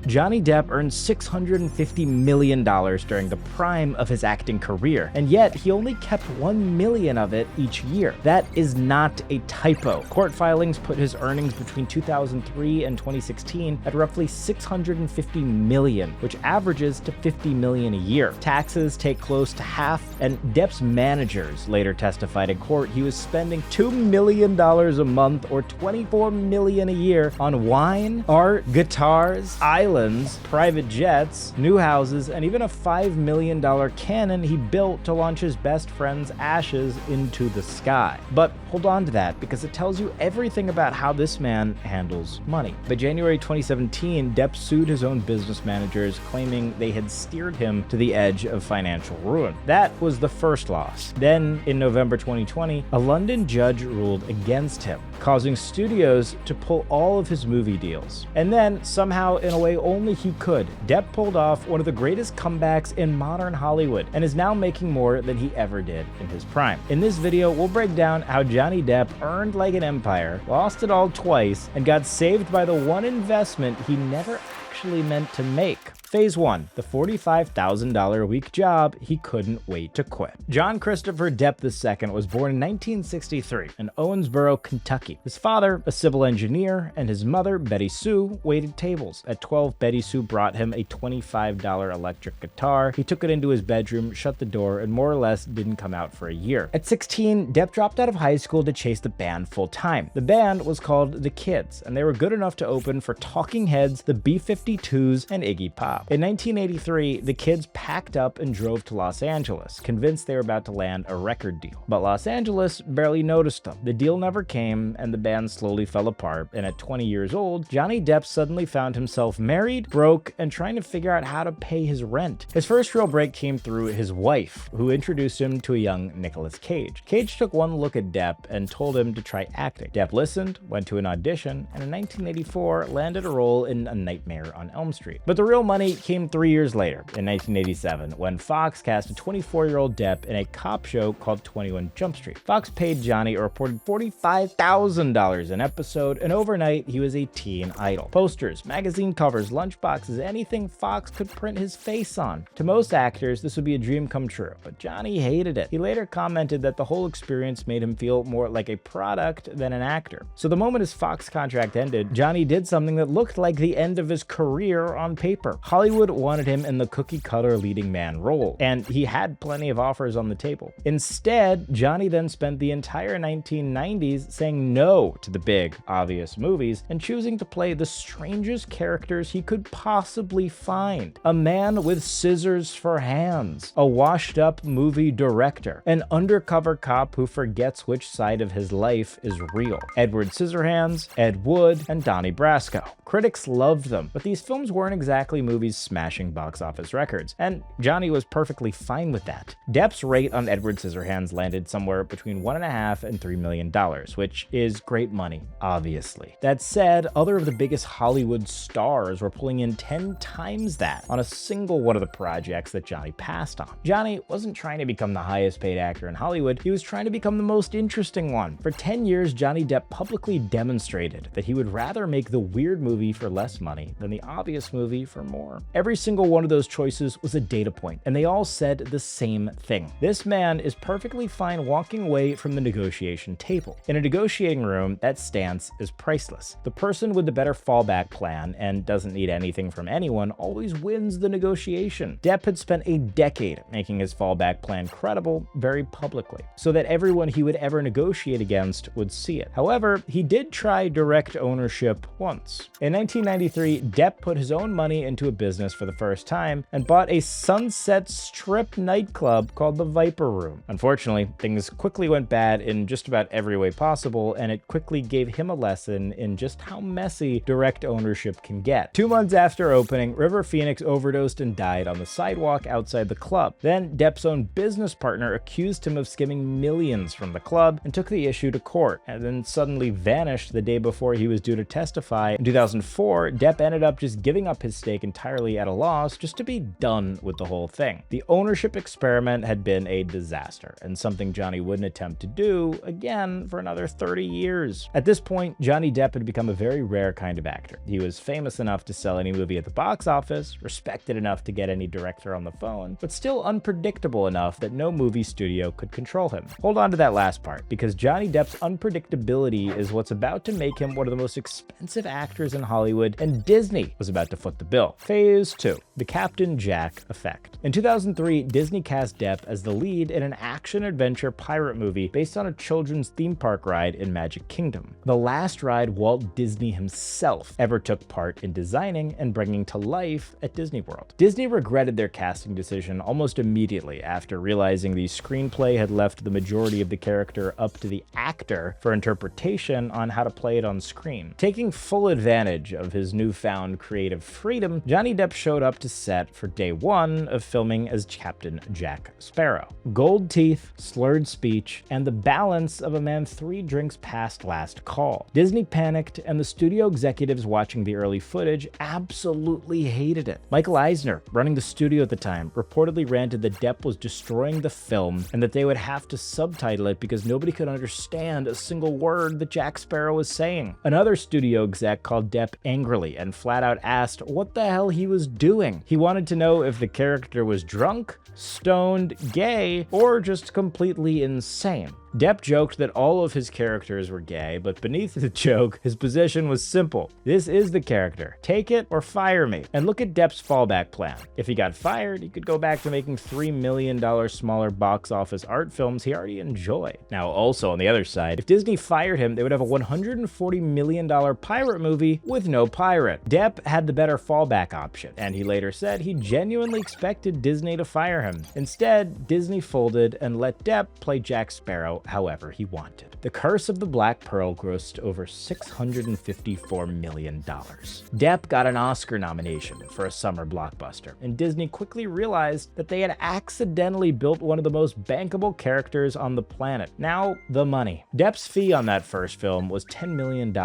Johnny Depp earned $650 million during the prime of his acting career, and yet he only kept $1 million of it each year. That is not a typo. Court filings put his earnings between 2003 and 2016 at roughly $650 million, which averages to $50 million a year. Taxes take close to half, and Depp's managers later testified in court he was spending $2 million a month or $24 million a year on wine, art, guitars, islands, private jets, new houses, and even a $5 million cannon he built to launch his best friend's ashes into the sky. But hold on to that, because it tells you everything about how this man handles money. By January 2017, Depp sued his own business managers, claiming they had steered him to the edge of financial ruin. That was the first loss. Then, in November 2020, a London judge ruled against him, causing studios to pull all of his movie deals. And then, somehow, in a way only he could, Depp pulled off one of the greatest comebacks in modern Hollywood, and is now making more than he ever did in his prime. In this video, we'll break down how Johnny Depp earned like an empire, lost it all twice, and got saved by the one investment he never actually meant to make. Phase 1, the $45,000 a week job he couldn't wait to quit. John Christopher Depp II was born in 1963 in Owensboro, Kentucky. His father, a civil engineer, and his mother, Betty Sue, waited tables. At 12, Betty Sue brought him a $25 electric guitar. He took it into his bedroom, shut the door, and more or less didn't come out for a year. At 16, Depp dropped out of high school to chase the band full time. The band was called The Kids, and they were good enough to open for Talking Heads, the B-52s, and Iggy Pop. In 1983, the Kids packed up and drove to Los Angeles, convinced they were about to land a record deal. But Los Angeles barely noticed them. The deal never came, and the band slowly fell apart, and at 20 years old, Johnny Depp suddenly found himself married, broke, and trying to figure out how to pay his rent. His first real break came through his wife, who introduced him to a young Nicolas Cage. Cage took one look at Depp and told him to try acting. Depp listened, went to an audition, and in 1984 landed a role in A Nightmare on Elm Street. But the real money came 3 years later, in 1987, when Fox cast a 24-year-old Depp in a cop show called 21 Jump Street. Fox paid Johnny a reported $45,000 an episode, and overnight he was a teen idol. Posters, magazine covers, lunchboxes, anything Fox could print his face on. To most actors, this would be a dream come true, but Johnny hated it. He later commented that the whole experience made him feel more like a product than an actor. So the moment his Fox contract ended, Johnny did something that looked like the end of his career on paper. Hollywood wanted him in the cookie-cutter leading man role, and he had plenty of offers on the table. Instead, Johnny then spent the entire 1990s saying no to the big, obvious movies and choosing to play the strangest characters he could possibly find. A man with scissors for hands, a washed-up movie director, an undercover cop who forgets which side of his life is real. Edward Scissorhands, Ed Wood, and Donnie Brasco. Critics loved them, but these films weren't exactly movies smashing box office records, and Johnny was perfectly fine with that. Depp's rate on Edward Scissorhands landed somewhere between $1.5 and $3 million, which is great money, obviously. That said, other of the biggest Hollywood stars were pulling in 10 times that on a single one of the projects that Johnny passed on. Johnny wasn't trying to become the highest paid actor in Hollywood, he was trying to become the most interesting one. For 10 years, Johnny Depp publicly demonstrated that he would rather make the weird movie for less money than the obvious movie for more. Every single one of those choices was a data point, and they all said the same thing. This man is perfectly fine walking away from the negotiation table. In a negotiating room, that stance is priceless. The person with the better fallback plan and doesn't need anything from anyone always wins the negotiation. Depp had spent a decade making his fallback plan credible very publicly, so that everyone he would ever negotiate against would see it. However, he did try direct ownership once. In 1993, Depp put his own money into a business for the first time and bought a Sunset Strip nightclub called the Viper Room. Unfortunately, things quickly went bad in just about every way possible, and it quickly gave him a lesson in just how messy direct ownership can get. 2 months after opening, River Phoenix overdosed and died on the sidewalk outside the club. Then Depp's own business partner accused him of skimming millions from the club and took the issue to court, and then suddenly vanished the day before he was due to testify. In 2004, Depp ended up just giving up his stake entirely entirely at a loss just to be done with the whole thing. The ownership experiment had been a disaster, and something Johnny wouldn't attempt to do again for another 30 years. At this point, Johnny Depp had become a very rare kind of actor. He was famous enough to sell any movie at the box office, respected enough to get any director on the phone, but still unpredictable enough that no movie studio could control him. Hold on to that last part, because Johnny Depp's unpredictability is what's about to make him one of the most expensive actors in Hollywood, and Disney was about to foot the bill. Phase 2. The Captain Jack Effect. In 2003, Disney cast Depp as the lead in an action-adventure pirate movie based on a children's theme park ride in Magic Kingdom, the last ride Walt Disney himself ever took part in designing and bringing to life at Disney World. Disney regretted their casting decision almost immediately after realizing the screenplay had left the majority of the character up to the actor for interpretation on how to play it on screen. Taking full advantage of his newfound creative freedom, Johnny Depp showed up to set for day one of filming as Captain Jack Sparrow. Gold teeth, slurred speech, and the balance of a man 3 drinks past last call. Disney panicked, and the studio executives watching the early footage absolutely hated it. Michael Eisner, running the studio at the time, reportedly ranted that Depp was destroying the film and that they would have to subtitle it because nobody could understand a single word that Jack Sparrow was saying. Another studio exec called Depp angrily and flat out asked what the hell he was doing. He wanted to know if the character was drunk, stoned, gay, or just completely insane. Depp joked that all of his characters were gay, but beneath the joke, his position was simple. This is the character. Take it or fire me. And look at Depp's fallback plan. If he got fired, he could go back to making $3 million smaller box office art films he already enjoyed. Now, also on the other side, if Disney fired him, they would have a $140 million pirate movie with no pirate. Depp had the better fallback option, and he later said he genuinely expected Disney to fire him. Instead, Disney folded and let Depp play Jack Sparrow however he wanted. The Curse of the Black Pearl grossed over $654 million. Depp got an Oscar nomination for a summer blockbuster, and Disney quickly realized that they had accidentally built one of the most bankable characters on the planet. Now, the money. Depp's fee on that first film was $10 million.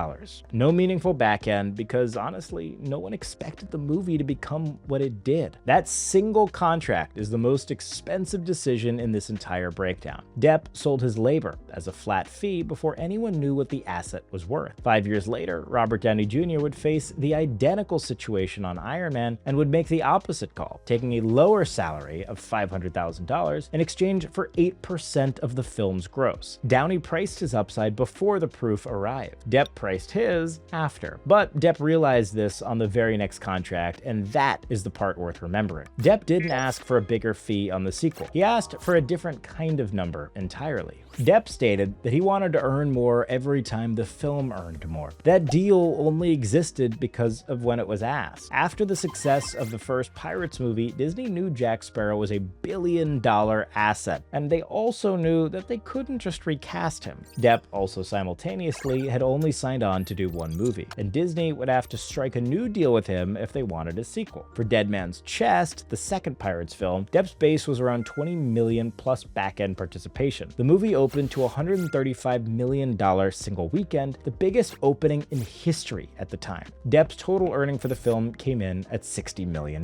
No meaningful back end because, honestly, no one expected the movie to become what it did. That single contract is the most expensive decision in this entire breakdown. Depp sold his labor as a flat fee before anyone knew what the asset was worth. 5 years later, Robert Downey Jr. would face the identical situation on Iron Man and would make the opposite call, taking a lower salary of $500,000 in exchange for 8% of the film's gross. Downey priced his upside before the proof arrived. Depp priced his after. But Depp realized this on the very next contract, and that is the part worth remembering. Depp didn't ask for a bigger fee on the sequel. He asked for a different kind of number entirely. Depp stated that he wanted to earn more every time the film earned more. That deal only existed because of when it was asked. After the success of the first Pirates movie, Disney knew Jack Sparrow was a billion-dollar asset, and they also knew that they couldn't just recast him. Depp also simultaneously had only signed on to do one movie, and Disney would have to strike a new deal with him if they wanted a sequel. For Dead Man's Chest, the second Pirates film, Depp's base was around $20 million plus back-end participation. The movie opened to a $135 million single weekend, the biggest opening in history at the time. Depp's total earning for the film came in at $60 million.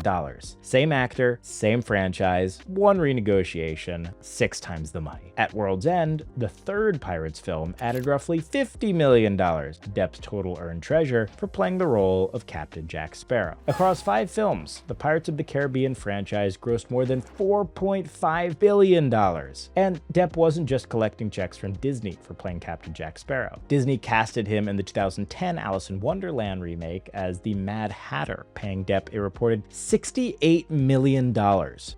Same actor, same franchise, one renegotiation, 6 times the money. At World's End, the third Pirates film added roughly $50 million to Depp's total earned treasure for playing the role of Captain Jack Sparrow. Across 5 films, the Pirates of the Caribbean franchise grossed more than $4.5 billion. And Depp wasn't just collecting checks from Disney for playing Captain Jack Sparrow. Disney casted him in the 2010 Alice in Wonderland remake as the Mad Hatter, paying Depp a reported $68 million.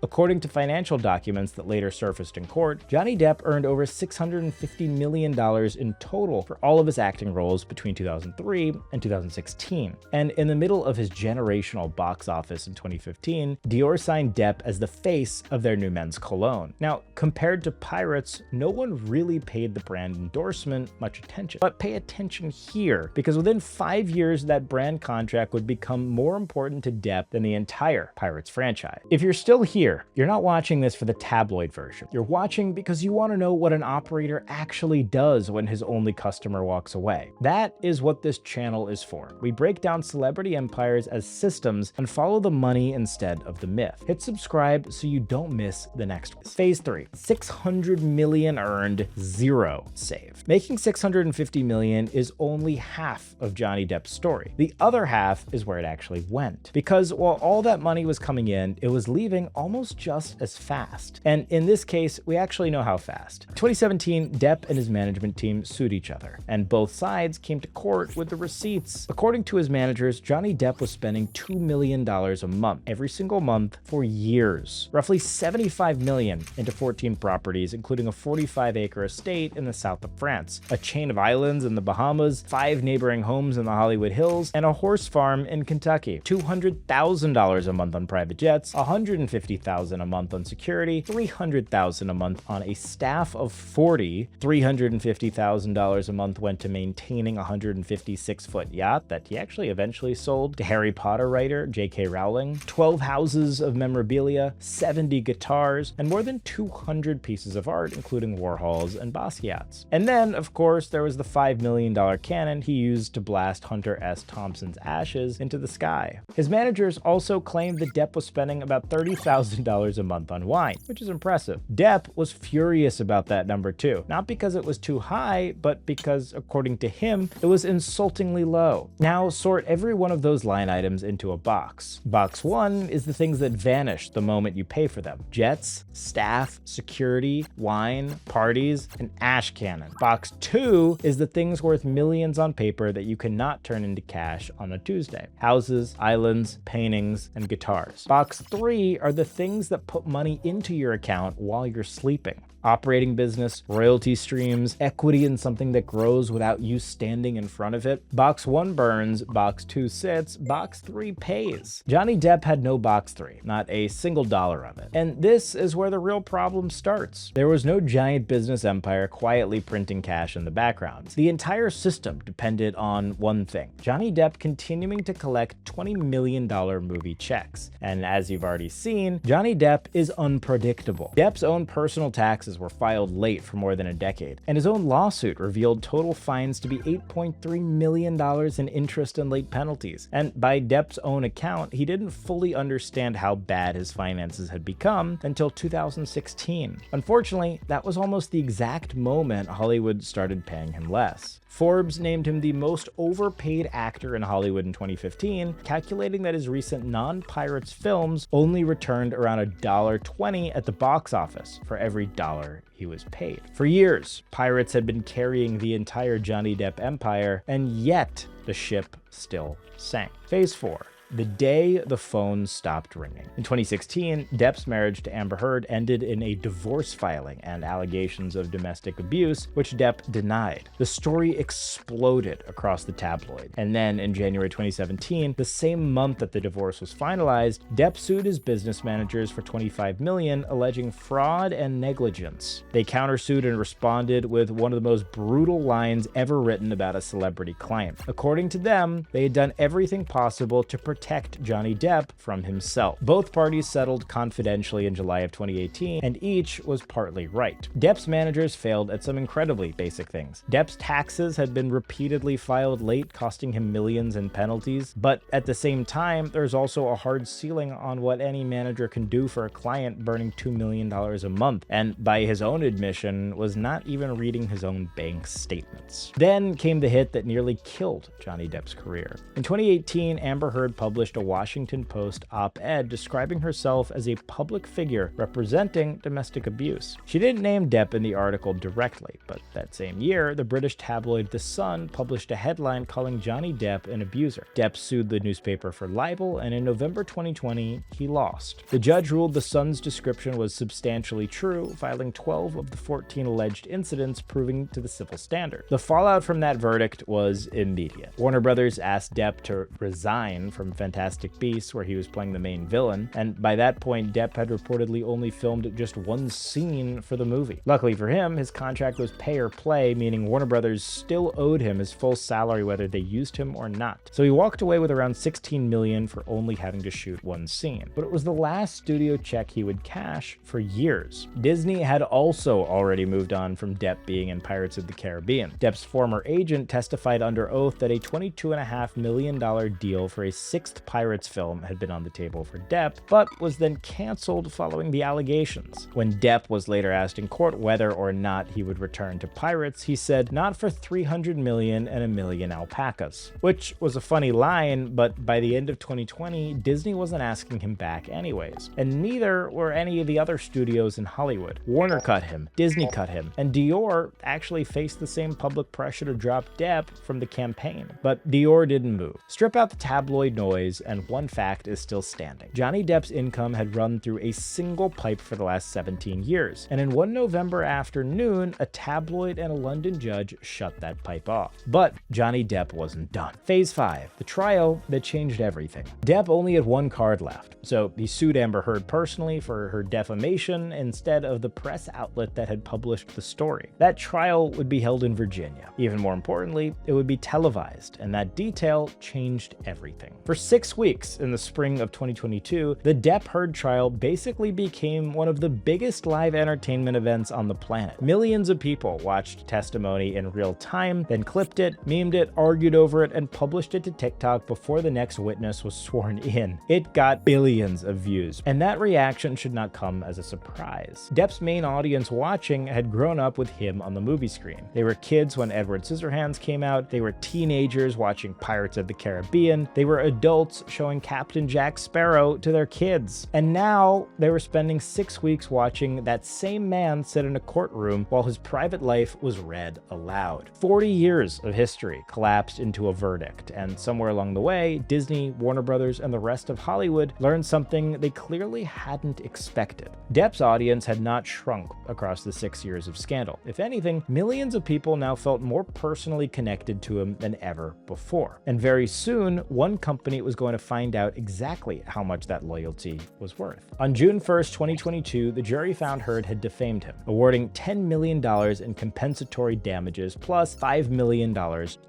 According to financial documents that later surfaced in court, Johnny Depp earned over $650 million in total for all of his acting roles between 2003 and 2016. And in the middle of his generational box office in 2015, Dior signed Depp as the face of their new men's cologne. Now, compared to Pirates, no one have really paid the brand endorsement much attention. But pay attention here, because within 5 years, that brand contract would become more important to Depp than the entire Pirates franchise. If you're still here, you're not watching this for the tabloid version. You're watching because you want to know what an operator actually does when his only customer walks away. That is what this channel is for. We break down celebrity empires as systems and follow the money instead of the myth. Hit subscribe so you don't miss the next one. Phase 3, 600 million earned, 0 saved. Making 650 million is only half of Johnny Depp's story. The other half is where it actually went. Because while all that money was coming in, it was leaving almost just as fast. And in this case, we actually know how fast. In 2017, Depp and his management team sued each other, and both sides came to court with the receipts. According to his managers, Johnny Depp was spending $2 million a month, every single month, for years. Roughly $75 million into 14 properties, including a 45-acre estate in the south of France, a chain of islands in the Bahamas, 5 neighboring homes in the Hollywood Hills, and a horse farm in Kentucky. $200,000 a month on private jets, $150,000 a month on security, $300,000 a month on a staff of 40, $350,000 a month went to maintaining a 156-foot yacht that he actually eventually sold to Harry Potter writer J.K. Rowling, 12 houses of memorabilia, 70 guitars, and more than 200 pieces of art, including Warhols and Basquiat's. And then, of course, there was the $5 million cannon he used to blast Hunter S. Thompson's ashes into the sky. His managers also claimed that Depp was spending about $30,000 a month on wine, which is impressive. Depp was furious about that number too, not because it was too high, but because, according to him, it was insultingly low. Now sort every one of those line items into a box. Box 1 is the things that vanish the moment you pay for them: jets, staff, security, wine, parties, and ash cannon. Box 2 is the things worth millions on paper that you cannot turn into cash on a Tuesday: houses, islands, paintings, and guitars. Box 3 are the things that put money into your account while you're sleeping: operating business, royalty streams, equity in something that grows without you standing in front of it. Box 1 burns, box 2 sits, box 3 pays. Johnny Depp had no box 3, not a single dollar of it. And this is where the real problem starts. There was no giant business empire quietly printing cash in the background. The entire system depended on one thing: Johnny Depp continuing to collect $20 million movie checks. And as you've already seen, Johnny Depp is unpredictable. Depp's own personal taxes were filed late for more than a decade, and his own lawsuit revealed total fines to be $8.3 million in interest and late penalties. And by Depp's own account, he didn't fully understand how bad his finances had become until 2016. Unfortunately, that was almost the exact moment Hollywood started paying him less. Forbes named him the most overpaid actor in Hollywood in 2015, calculating that his recent non-Pirates films only returned around $1.20 at the box office for every dollar he was paid. For years, Pirates had been carrying the entire Johnny Depp empire, and yet the ship still sank. Phase 4. The day the phone stopped ringing. In 2016, Depp's marriage to Amber Heard ended in a divorce filing and allegations of domestic abuse, which Depp denied. The story exploded across the tabloid. And then in January 2017, the same month that the divorce was finalized, Depp sued his business managers for $25 million, alleging fraud and negligence. They countersued and responded with one of the most brutal lines ever written about a celebrity client. According to them, they had done everything possible to protect Johnny Depp from himself. Both parties settled confidentially in July of 2018, and each was partly right. Depp's managers failed at some incredibly basic things. Depp's taxes had been repeatedly filed late, costing him millions in penalties. But at the same time, there's also a hard ceiling on what any manager can do for a client burning $2 million a month, and by his own admission, was not even reading his own bank statements. Then came the hit that nearly killed Johnny Depp's career. In 2018, Amber Heard published a Washington Post op-ed describing herself as a public figure representing domestic abuse. She didn't name Depp in the article directly, but that same year, the British tabloid The Sun published a headline calling Johnny Depp an abuser. Depp sued the newspaper for libel, and in November 2020, he lost. The judge ruled The Sun's description was substantially true, filing 12 of the 14 alleged incidents proving to the civil standard. The fallout from that verdict was immediate. Warner Brothers asked Depp to resign from Fantastic Beasts, where he was playing the main villain, and by that point, Depp had reportedly only filmed just one scene for the movie. Luckily for him, his contract was pay or play, meaning Warner Brothers still owed him his full salary whether they used him or not. So he walked away with around $16 million for only having to shoot one scene. But it was the last studio check he would cash for years. Disney had also already moved on from Depp being in Pirates of the Caribbean. Depp's former agent testified under oath that a $22.5 million deal for a sixth Pirates film had been on the table for Depp, but was then canceled following the allegations. When Depp was later asked in court whether or not he would return to Pirates, he said, "Not for $300 million and a million alpacas," which was a funny line, but by the end of 2020, Disney wasn't asking him back anyways, and neither were any of the other studios in Hollywood. Warner cut him, Disney cut him, and Dior actually faced the same public pressure to drop Depp from the campaign. But Dior didn't move. Strip out the tabloid noise, and one fact is still standing. Johnny Depp's income had run through a single pipe for the last 17 years, and in one November afternoon, a tabloid and a London judge shut that pipe off. But Johnny Depp wasn't done. Phase 5, the trial that changed everything. Depp only had one card left, so he sued Amber Heard personally for her defamation instead of the press outlet that had published the story. That trial would be held in Virginia. Even more importantly, it would be televised, and that detail changed everything. For 6 weeks in the spring of 2022, the Depp-Heard trial basically became one of the biggest live entertainment events on the planet. Millions of people watched testimony in real time, then clipped it, memed it, argued over it, and published it to TikTok before the next witness was sworn in. It got billions of views, and that reaction should not come as a surprise. Depp's main audience watching had grown up with him on the movie screen. They were kids when Edward Scissorhands came out, they were teenagers watching Pirates of the Caribbean, they were adults showing Captain Jack Sparrow to their kids. And now they were spending 6 weeks watching that same man sit in a courtroom while his private life was read aloud. 40 years of history collapsed into a verdict, and somewhere along the way, Disney, Warner Brothers, and the rest of Hollywood learned something they clearly hadn't expected. Depp's audience had not shrunk across the 6 years of scandal. If anything, millions of people now felt more personally connected to him than ever before. And very soon, one company was going to find out exactly how much that loyalty was worth. On June 1st, 2022, the jury found Heard had defamed him, awarding $10 million in compensatory damages plus $5 million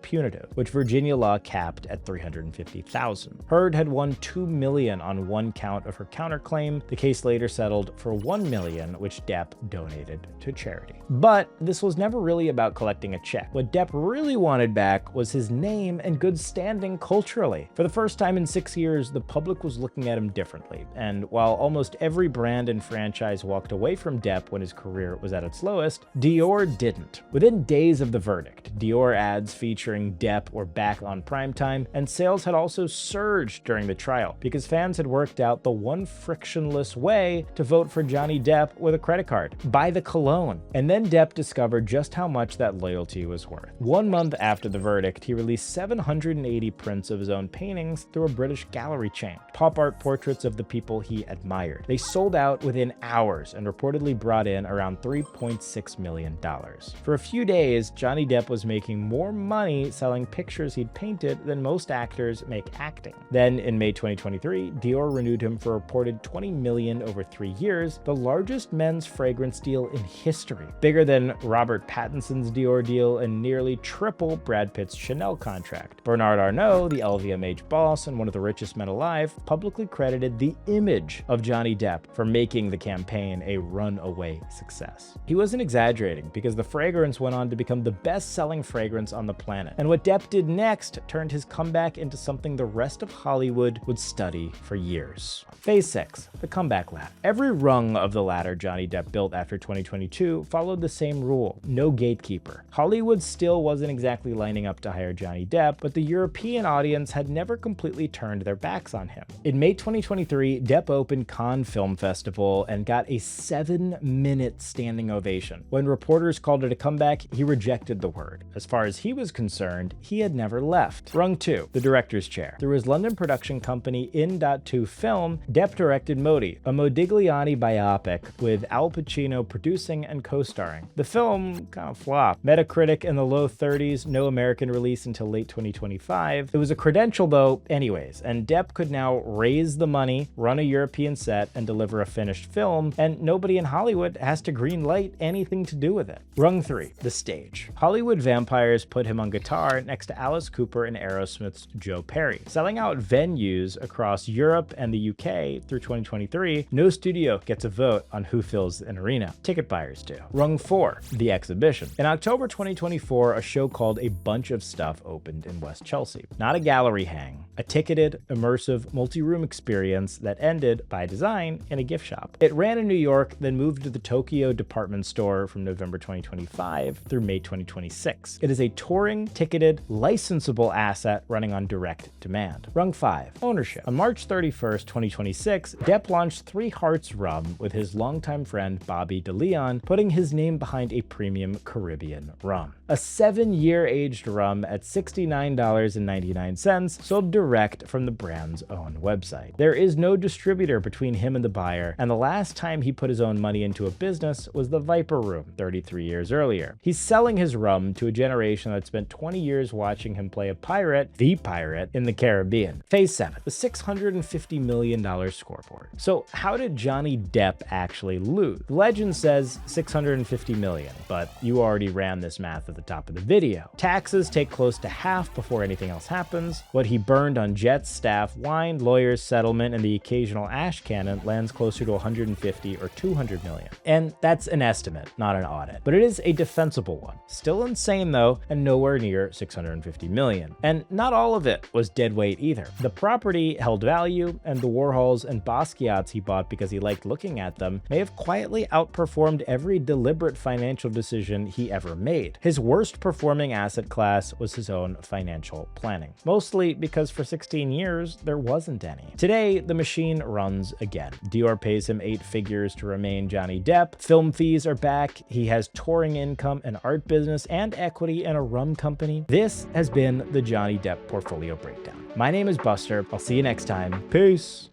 punitive, which Virginia law capped at $350,000. Heard had won $2 million on one count of her counterclaim. The case later settled for $1 million, which Depp donated to charity. But this was never really about collecting a check. What Depp really wanted back was his name and good standing culturally. For the first time in 6 years, the public was looking at him differently, and while almost every brand and franchise walked away from Depp when his career was at its lowest, Dior didn't. Within days of the verdict, Dior ads featuring Depp were back on primetime, and sales had also surged during the trial because fans had worked out the one frictionless way to vote for Johnny Depp with a credit card: buy the cologne. And then Depp discovered just how much that loyalty was worth. 1 month after the verdict, he released 780 prints of his own paintings through a British gallery chain, pop art portraits of the people he admired. They sold out within hours and reportedly brought in around $3.6 million. For a few days, Johnny Depp was making more money selling pictures he'd painted than most actors make acting. Then in May 2023, Dior renewed him for a reported $20 million over 3 years, the largest men's fragrance deal in history, bigger than Robert Pattinson's Dior deal and nearly triple Brad Pitt's Chanel contract. Bernard Arnault, the LVMH boss and one of the richest men alive, publicly credited the image of Johnny Depp for making the campaign a runaway success. He wasn't exaggerating, because the fragrance went on to become the best-selling fragrance on the planet. And what Depp did next turned his comeback into something the rest of Hollywood would study for years. Phase 6, the comeback ladder. Every rung of the ladder Johnny Depp built after 2022 followed the same rule: no gatekeeper. Hollywood still wasn't exactly lining up to hire Johnny Depp, but the European audience had never completely turned their backs on him. In May 2023, Depp opened Cannes Film Festival and got a 7-minute standing ovation. When reporters called it a comeback, he rejected the word. As far as he was concerned, he had never left. Rung 2, the director's chair. Through his London production company In.2 Film, Depp directed Modi, a Modigliani biopic with Al Pacino producing and co-starring. The film kind of flopped. Metacritic in the low 30s, no American release until late 2025. It was a credential, though, anyways, and Depp could now raise the money, run a European set, and deliver a finished film, and nobody in Hollywood has to greenlight anything to do with it. Rung 3, the stage. Hollywood vampires put him on guitar next to Alice Cooper and Aerosmith's Joe Perry. Selling out venues across Europe and the UK through 2023, no studio gets a vote on who fills an arena. Ticket buyers do. Rung 4, the exhibition. In October 2024, a show called A Bunch of Stuff opened in West Chelsea. Not a gallery hang, a ticketed, immersive, multi-room experience that ended, by design, in a gift shop. It ran in New York, then moved to the Tokyo department store from November 2025 through May 2026. It is a touring, ticketed, licensable asset running on direct demand. Rung 5, ownership. On March 31st, 2026, Depp launched 3 Hearts rum with his longtime friend Bobby DeLeon, putting his name behind a premium Caribbean rum. A 7-year aged rum at $69.99, sold direct from the brand's own website. There is no distributor between him and the buyer, and the last time he put his own money into a business was the Viper Room 33 years earlier. He's selling his rum to a generation that spent 20 years watching him play a pirate, the pirate, in the Caribbean. Phase 7, the $650 million scoreboard. So how did Johnny Depp actually lose? The legend says $650 million, but you already ran this math at the top of the video. Taxes take close to half before anything else happens. What he burned on jets, staff, wine, lawyers, settlement, and the occasional ash cannon lands closer to 150 or 200 million. And that's an estimate, not an audit. But it is a defensible one. Still insane though, and nowhere near 650 million. And not all of it was dead weight either. The property held value, and the Warhols and Basquiats he bought because he liked looking at them may have quietly outperformed every deliberate financial decision he ever made. His worst performing asset class was his own financial planning. Mostly because for 16 years, there wasn't any. Today, the machine runs again. Dior pays him 8 figures to remain Johnny Depp. Film fees are back. He has touring income, an art business, and equity in a rum company. This has been the Johnny Depp Portfolio Breakdown. My name is Buster. I'll see you next time. Peace.